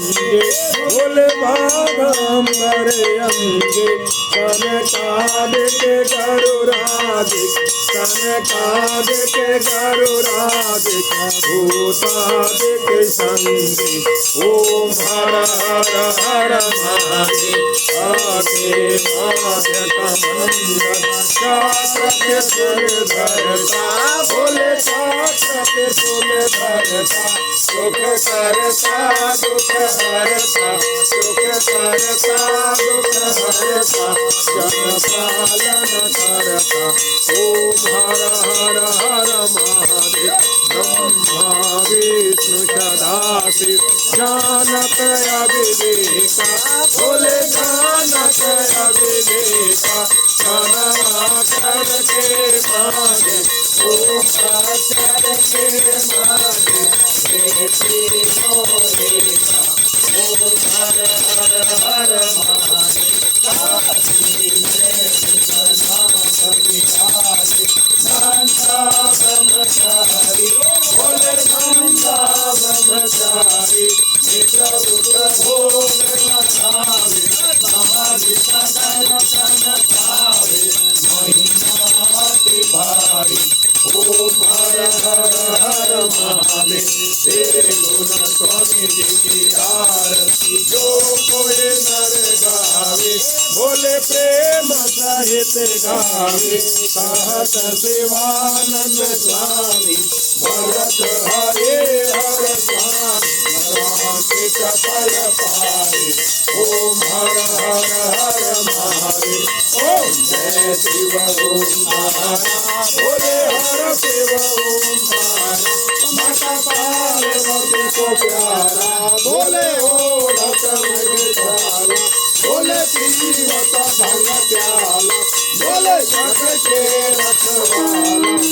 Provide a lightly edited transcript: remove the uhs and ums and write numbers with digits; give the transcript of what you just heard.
अंगे बोले बागंबर अंगे कनकादिक गरुरादिक कनकादिक गरुरादिक भूतादिक संगे ओम हर हर हर महादेव आगे माध्य कमंडल शास्त्र के सुर धरता बोले शास्त्र के सुर धरता सुख करता दुख हरता सुख करता दुख हरता जन पालन करता ओम हर हर हर महादेव ब्रह्मा विष्णु सदाशिव जानत अविवेका बोले जानत अविवेका कनवाक्षर के मागे ओम अक्षर के मागे बेटी मोरेका ओम हर हर हर महादेव काशी में विश्वनाथ विहारी नंदा ब्रह्मचारी बोले नंदा ब्रह्मचारी नित्य भोग नचावे समाधि सदन सन पावे महिमा अति भारी ओम हर हर हर महादेव तेरे गुण स्वामी जी की आरती जो कोई नर गावे बोले प्रेम सहित गावे कहत शिवानंद स्वामी भरत हरे हर स्वामी भगवान के चपल पाए ओम हर हर हर महादेव ओम जय शिव ओम तारा बोले हर शिव ओम तारा माता पार्वती को प्यारा बोले ओ लक्ष्मण बोले पीवत भंग प्याला बोले जग के रखवाला